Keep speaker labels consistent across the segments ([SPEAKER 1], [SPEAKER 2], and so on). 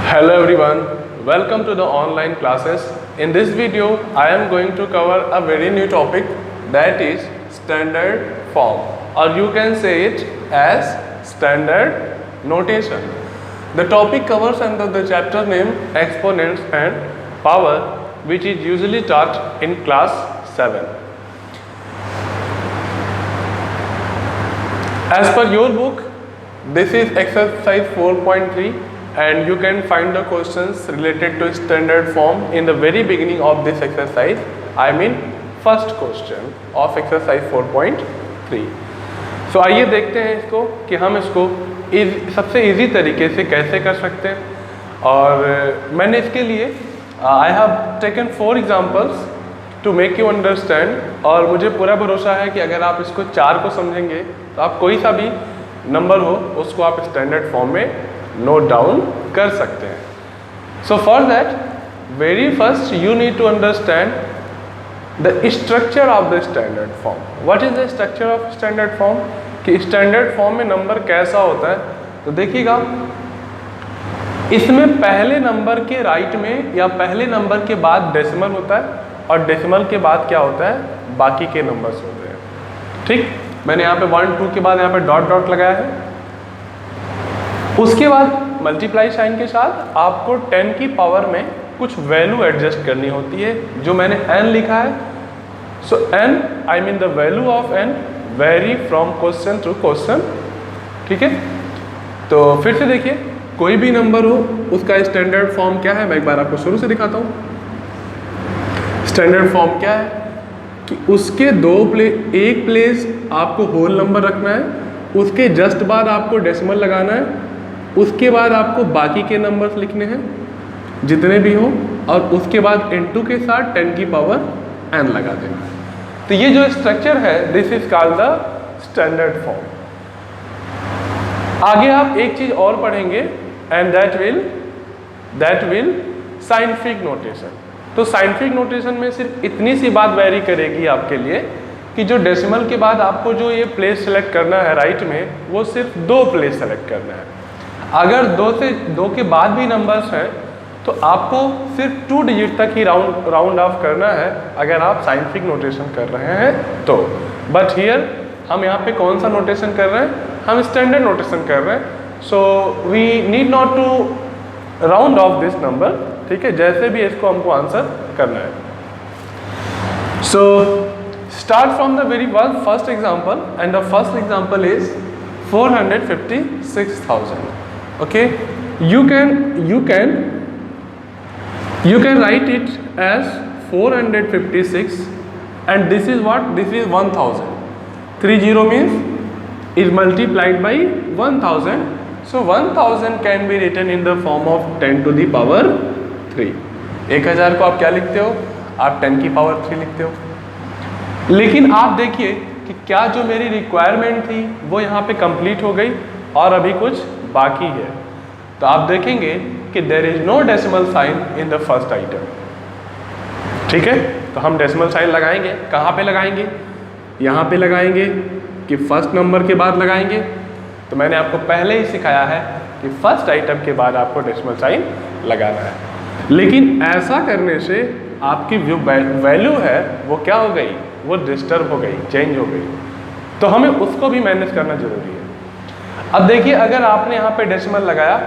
[SPEAKER 1] Hello everyone, welcome to the online classes. In this video, I am going to cover a very new topic, that is standard form, or you can say it as standard notation. The topic covers under the chapter name exponents and power, which is usually taught in class 7. As per your book, this is exercise 4.3 and you can find the questions related to standard form in the very beginning of this exercise. I mean first question of exercise 4.3. So आइए देखते हैं इसको कि हम इसको सबसे easy तरीके से कैसे कर सकते हैं। और मैंने इसके लिए I have taken 4 examples to make you understand, और मुझे पूरा भरोसा है कि अगर आप इसको 4 को समझेंगे तो आप कोई सा भी नंबर हो उसको आप स्टैंडर्ड फॉर्म में नोट डाउन कर सकते हैं। So for that very first you need to understand the structure of the standard form. What is the structure of standard form, कि स्टैंडर्ड फॉर्म में नंबर कैसा होता है। तो देखिएगा, इसमें पहले नंबर के राइट में या पहले नंबर के बाद डेसिमल होता है, और डेसिमल के बाद क्या होता है, बाकी के नंबर्स होते हैं। ठीक, मैंने यहाँ पे 1 2 के बाद यहाँ पे डॉट डॉट लगाया है। उसके बाद मल्टीप्लाई साइन के साथ आपको 10 की पावर में कुछ वैल्यू एडजस्ट करनी होती है, जो मैंने n लिखा है। So n I mean the value of n vary from question to question. ठीक है, तो फिर से देखिए, कोई भी नंबर हो उसका स्टैंडर्ड फॉर्म क्या है, मैं एक बार आपको शुरू से दिखाता हूँ। स्टैंडर्ड फॉर्म क्या है कि उसके एक प्लेस आपको होल नंबर रखना है, उसके जस्ट बाद आपको डेसिमल लगाना है, उसके बाद आपको बाकी के नंबर्स लिखने हैं जितने भी हों, और उसके बाद n2 के साथ 10 की पावर n लगा देना है। तो ये जो स्ट्रक्चर है, this is called the standard form. आगे आप एक चीज और पढ़ेंगे, and that will scientific notation. तो साइंटिफिक नोटेशन में सिर्फ इतनी सी बात वेरी करेगी आपके लिए कि जो डेसिमल के बाद आपको जो ये प्लेस सेलेक्ट करना है राइट में, वो सिर्फ 2 प्लेस सेलेक्ट करना है। अगर 2 के बाद भी नंबर्स हैं तो आपको सिर्फ 2 डिजिट तक ही राउंड ऑफ करना है अगर आप साइंटिफिक नोटेशन कर रहे हैं तो। बट हियर हम यहाँ पे कौन सा नोटेशन कर रहे हैं, हम स्टैंडर्ड नोटेशन कर रहे हैं। So we need not to round off this number. ठीक है, जैसे भी इसको हमको आंसर करना है। So start from the very first example, and the first example is 456,000. Okay, you can write it as 456, and this is what, this is 1000. 30 means is multiplied by 1000. So 1000 can be written in the form of 10 to the power 3. 1000 को आप क्या लिखते हो, आप 10 की power 3 लिखते हो। लेकिन आप देखिए कि क्या जो मेरी रिक्वायरमेंट थी वो यहाँ पे कंप्लीट हो गई और अभी कुछ बाकी है। तो आप देखेंगे कि there is no decimal sign in the first item. ठीक है, तो हम डेसिमल साइन लगाएंगे, कहाँ पे लगाएंगे, यहाँ पे लगाएंगे कि फर्स्ट नंबर के बाद लगाएंगे। तो मैंने आपको पहले ही सिखाया है कि फर्स्ट आइटम के बाद आपको डेसिमल साइन लगाना है। लेकिन ऐसा करने से आपकी जो वैल्यू है वो क्या हो गई, वो डिस्टर्ब हो गई, चेंज हो गई। तो हमें उसको भी मैनेज करना जरूरी है। अब देखिए, अगर आपने यहाँ पे डेसिमल लगाया,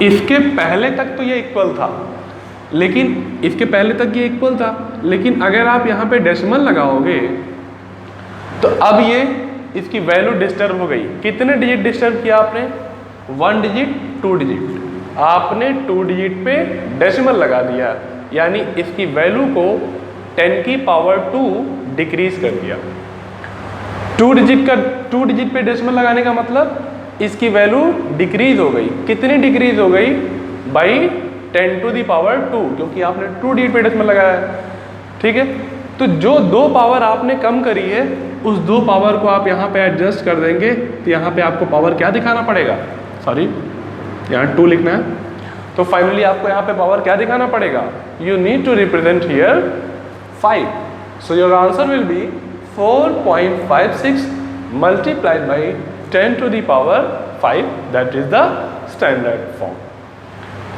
[SPEAKER 1] इसके पहले तक तो ये इक्वल था, लेकिन इसके पहले तक ये इक्वल था, लेकिन अगर आप यहाँ पे डेसिमल लगाओगे तो अब ये इसकी वैल्यू डिस्टर्ब हो गई। कितने डिजिट डिस्टर्ब किया आपने, 1 डिजिट 2 डिजिट। आपने 2 डिजिट पे डेसिमल लगा दिया, यानी इसकी वैल्यू को 10 की पावर 2 डिक्रीज कर दिया। 2 डिजिट पे डेसिमल लगाने का मतलब इसकी वैल्यू डिक्रीज हो गई। कितनी डिक्रीज हो गई, बाई 10 टू दी पावर 2, क्योंकि आपने 2 डिजिट पे डेसिमल लगाया है। ठीक है, तो जो 2 पावर आपने कम करी है, उस 2 पावर को आप यहाँ पे एडजस्ट कर देंगे। तो यहाँ पे आपको पावर क्या दिखाना पड़ेगा, सॉरी यहाँ 2 लिखना है, तो फाइनली आपको यहाँ पे पावर क्या दिखाना पड़ेगा, you need to represent here 5. So your answer will be 4.56 multiplied by 10 to the power 5, that is the standard form.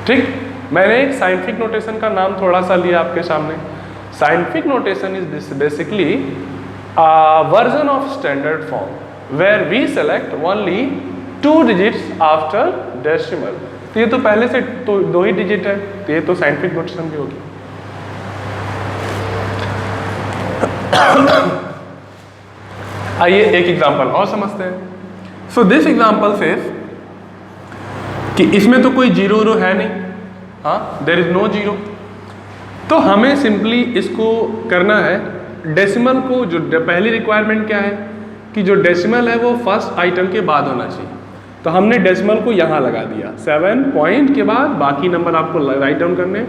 [SPEAKER 1] ठीक, मैंने एक साइंटिफिक नोटेशन का नाम थोड़ा सा लिया आपके सामने। Scientific notation is basically version of standard form where we select only 2 digits after decimal. तो ये तो पहले से तो 2 ही डिजिट है, तो ये तो साइंटिफिक नोटेशन भी होगी। आइए एक एग्जांपल और समझते हैं। सो दिस एग्जांपल सेज कि इसमें तो कोई जीरो रो है नहीं, हाँ, देयर इज नो जीरो। तो हमें सिंपली इसको करना है, डेसिमल को जो पहली रिक्वायरमेंट क्या है कि जो डेसिमल है वो फर्स्ट आइटम के बाद होना चाहिए। तो हमने डेसिमल को यहाँ लगा दिया 7 पॉइंट के बाद, बाकी नंबर आपको राइट डाउन करने,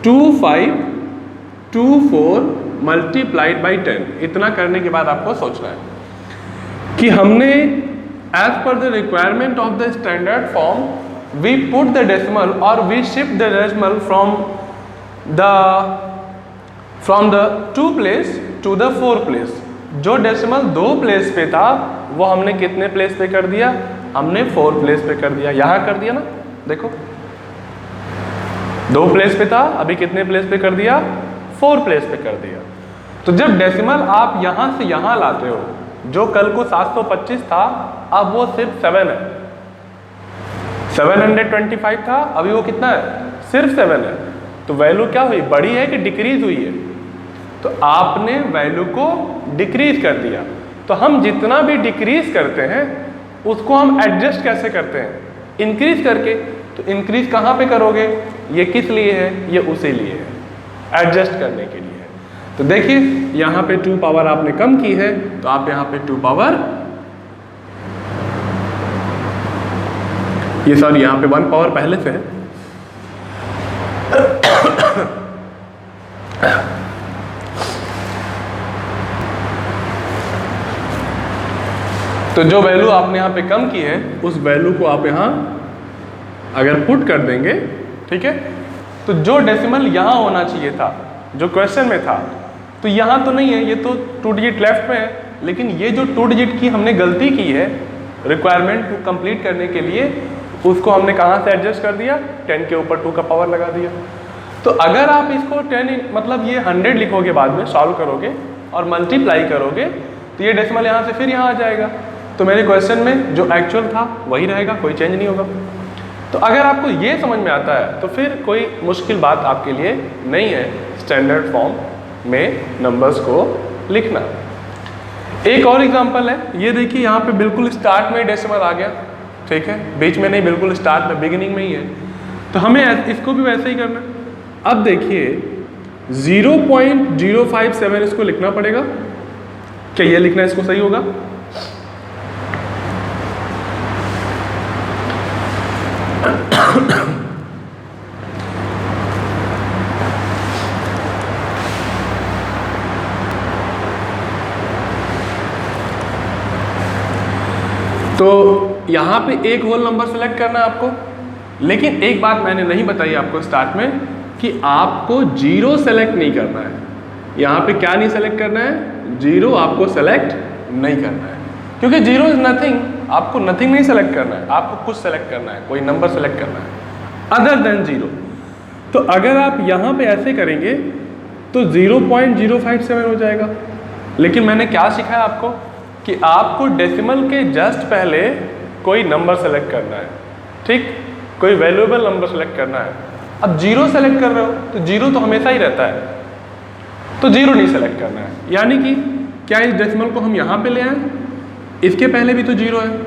[SPEAKER 1] 2524 मल्टीप्लाइड बाई 10। इतना करने के बाद आपको सोचना है कि हमने as per the requirement of the standard form we put the decimal और we shift the decimal from the 2 place to the 4 place. जो डेसिमल 2 प्लेस पे था वो हमने कितने प्लेस पे कर दिया, हमने 4 प्लेस पे कर दिया। यहाँ कर दिया ना, देखो 2 प्लेस पे था, अभी कितने प्लेस पे कर दिया, 4 प्लेस पे कर दिया। तो जब डेसिमल आप यहाँ से यहाँ लाते हो, जो कल को 725 था अब वो सिर्फ 7 है, 725 था अभी वो कितना है, सिर्फ 7 है। तो वैल्यू क्या हुई, बढ़ी है कि डिक्रीज हुई है, तो आपने वैल्यू को डिक्रीज कर दिया। तो हम जितना भी डिक्रीज करते हैं उसको हम एडजस्ट कैसे करते हैं, इंक्रीज करके। तो इंक्रीज कहाँ पे करोगे, ये किस लिए है, ये उसी लिए है, एडजस्ट करने के लिए है। तो देखिए यहाँ पे 2 पावर आपने कम की है, तो आप यहाँ पे 2 पावर, ये सॉरी यहाँ पे 1 पावर पहले से है, तो जो वैल्यू आपने यहाँ पे कम की है उस वैल्यू को आप यहाँ अगर पुट कर देंगे, ठीक है, तो जो डेसिमल यहाँ होना चाहिए था, जो क्वेश्चन में था, तो यहाँ तो नहीं है, ये तो 2 डिजिट लेफ्ट में है, लेकिन ये जो 2 डिजिट की हमने गलती की है रिक्वायरमेंट को कंप्लीट करने के लिए, उसको हमने कहाँ से एडजस्ट कर दिया, 10 के ऊपर 2 का पावर लगा दिया। तो अगर आप इसको 10 मतलब ये 100 लिखोगे, बाद में सॉल्व करोगे और मल्टीप्लाई करोगे, तो ये डेसिमल यहाँ से फिर यहाँ आ जाएगा। तो मेरे क्वेश्चन में जो एक्चुअल था वही रहेगा, कोई चेंज नहीं होगा। तो अगर आपको ये समझ में आता है तो फिर कोई मुश्किल बात आपके लिए नहीं है स्टैंडर्ड फॉर्म में नंबर्स को लिखना। एक और एग्जांपल है, ये देखिए यहाँ पे बिल्कुल स्टार्ट में डेसिमल आ गया, ठीक है, बीच में नहीं, बिल्कुल स्टार्ट में, बिगिनिंग में ही है। तो हमें इसको भी वैसे ही करना। अब देखिए 0.057 इसको लिखना पड़ेगा, क्या ये लिखना इसको सही होगा? तो यहाँ पे एक होल नंबर सेलेक्ट करना है आपको, लेकिन एक बात मैंने नहीं बताई आपको स्टार्ट में कि आपको 0 सेलेक्ट नहीं करना है। यहाँ पे क्या नहीं सेलेक्ट करना है, 0 आपको सेलेक्ट नहीं करना है, क्योंकि 0 इज नथिंग, आपको नथिंग नहीं सेलेक्ट करना है, आपको कुछ सेलेक्ट करना है, कोई नंबर सेलेक्ट करना है अदर देन 0। तो अगर आप यहाँ पे ऐसे करेंगे तो 0.057 हो जाएगा। लेकिन मैंने क्या सिखाया आपको कि आपको डेसिमल के जस्ट पहले कोई नंबर सेलेक्ट करना है, ठीक, कोई वैल्यूएबल नंबर सेलेक्ट करना है। अब 0 सेलेक्ट कर रहे हो तो 0 तो हमेशा ही रहता है, तो 0 नहीं सेलेक्ट करना है। यानी कि क्या इस डेसिमल को हम यहाँ पे ले आए, इसके पहले भी तो 0 है,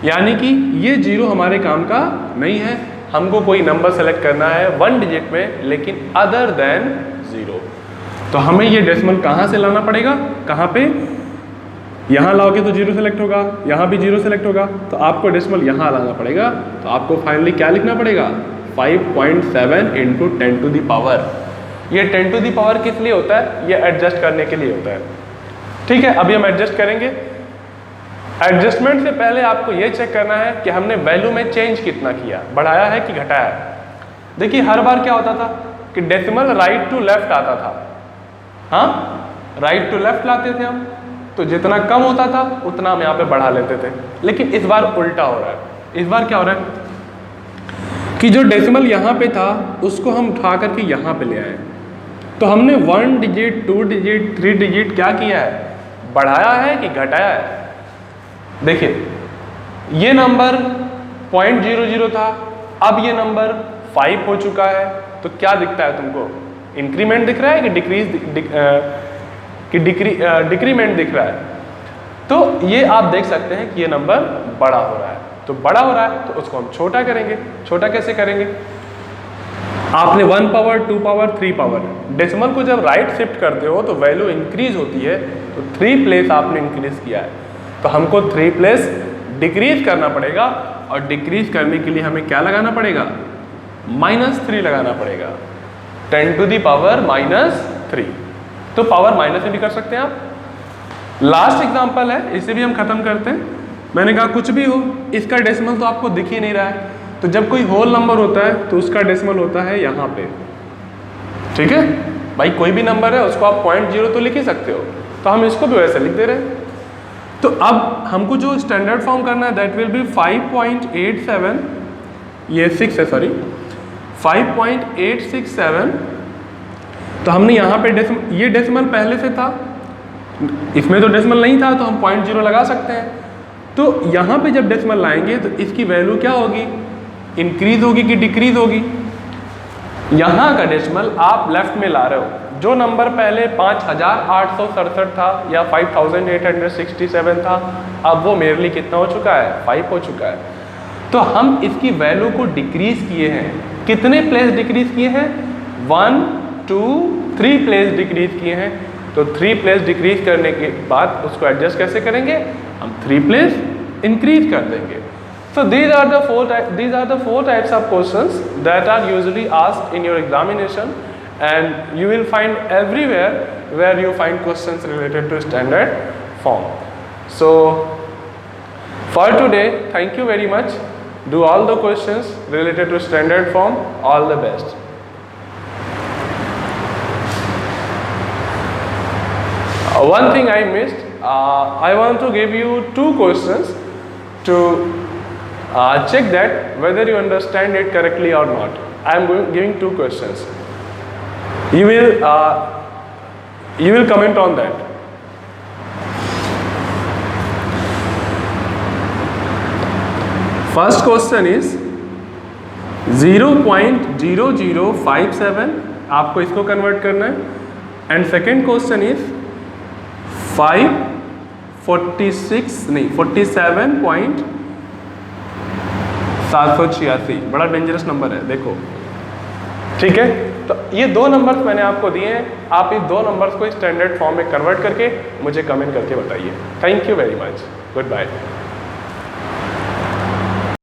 [SPEAKER 1] यानी कि ये 0 हमारे काम का नहीं है। हमको कोई नंबर सेलेक्ट करना है 1 डिजिट में, लेकिन अदर देन 0। तो हमें ये डेसिमल कहाँ से लाना पड़ेगा, कहाँ पे, यहाँ लाओगे तो 0 सेलेक्ट होगा, यहाँ भी 0 सेलेक्ट होगा, तो आपको डेसिमल यहाँ लाना पड़ेगा। तो आपको फाइनली क्या लिखना पड़ेगा, 5.7 इंटू 10 टू दी पावर। ये 10 टू दी पावर किस लिए होता है, ये एडजस्ट करने के लिए होता है, ठीक है। अभी हम एडजस्ट करेंगे। एडजस्टमेंट से पहले आपको ये चेक करना है कि हमने वैल्यू में चेंज कितना किया, बढ़ाया है कि घटाया है। देखिए हर बार क्या होता था कि डेसिमल राइट टू लेफ्ट आता था, हाँ, राइट टू लेफ्ट लाते थे हम, तो जितना कम होता था उतना हम यहाँ पे बढ़ा लेते थे। लेकिन इस बार उल्टा हो रहा है। इस बार क्या हो रहा है कि जो डेसिमल यहाँ पे था उसको हम उठा करके यहाँ पे ले आए। तो हमने 1 डिजिट, 2 डिजिट, 3 डिजिट क्या किया है, बढ़ाया है कि घटाया है। देखिए ये नंबर 0.00 था, अब ये नंबर 5 हो चुका है। तो क्या दिखता है तुमको, इंक्रीमेंट दिख रहा है कि डिक्रीमेंट दिख रहा है। तो ये आप देख सकते हैं कि ये नंबर बड़ा हो रहा है। तो बड़ा हो रहा है तो उसको हम छोटा करेंगे। छोटा कैसे करेंगे, आपने 1 पावर, 2 पावर, 3 पावर, डेसिमल को जब राइट शिफ्ट करते हो तो वैल्यू इंक्रीज होती है। तो 3 प्लेस आपने इंक्रीज किया है, तो हमको 3 प्लेस डिक्रीज करना पड़ेगा। और डिक्रीज करने के लिए हमें क्या लगाना पड़ेगा, -3 लगाना पड़ेगा। 10 टू दी पावर -3। तो पावर माइनस में भी कर सकते हैं आप। लास्ट एग्जांपल है, इसे भी हम खत्म करते हैं। मैंने कहा कुछ भी हो, इसका डेसिमल तो आपको दिख ही नहीं रहा है। तो जब कोई होल नंबर होता है तो उसका डेसिमल होता है यहाँ पे, ठीक है भाई। कोई भी नंबर है उसको आप 0.0 तो लिख ही सकते हो, तो हम इसको भी वैसे लिख दे रहे हैं। तो अब हमको जो स्टैंडर्ड फॉर्म करना है दैट विल बी 5.87, ये 6 है सॉरी, 5.867। तो हमने यहाँ पे ये डेसिमल पहले से था, इसमें तो डेसिमल नहीं था तो हम 0.0 लगा सकते हैं। तो यहाँ पे जब डेसिमल लाएंगे तो इसकी वैल्यू क्या होगी, इंक्रीज होगी कि डिक्रीज होगी। यहाँ का डेसिमल आप लेफ्ट में ला रहे हो, जो नंबर पहले 5867 था या 5867 था, अब वो मेरे लिए कितना हो चुका है, 5 हो चुका है। तो हम इसकी वैल्यू को डिक्रीज किए हैं। कितने प्लेस डिक्रीज किए हैं, 1, 2, 3 प्लेस डिक्रीज किए हैं। तो 3 प्लेस डिक्रीज करने के बाद उसको एडजस्ट कैसे करेंगे, हम 3 प्लेस इंक्रीज कर देंगे। So these are the four types of questions that are usually asked in your examination, and you will find everywhere where you find questions related to standard form. So for today, thank you very much. Do all the questions related to standard form. All the best. One thing I missed, I want to give you 2 questions to check that whether you understand it correctly or not. I am giving 2 questions. You will comment on that. First question is 0.0057, आपको इसको convert करना है। And second question is 47.786, बड़ा dangerous number है, देखो ठीक है। तो ये 2 नंबर्स मैंने आपको दिए हैं, आप इन 2 नंबर्स को स्टैंडर्ड फॉर्म में कन्वर्ट करके मुझे कमेंट करके बताइए। Thank you very much, good bye.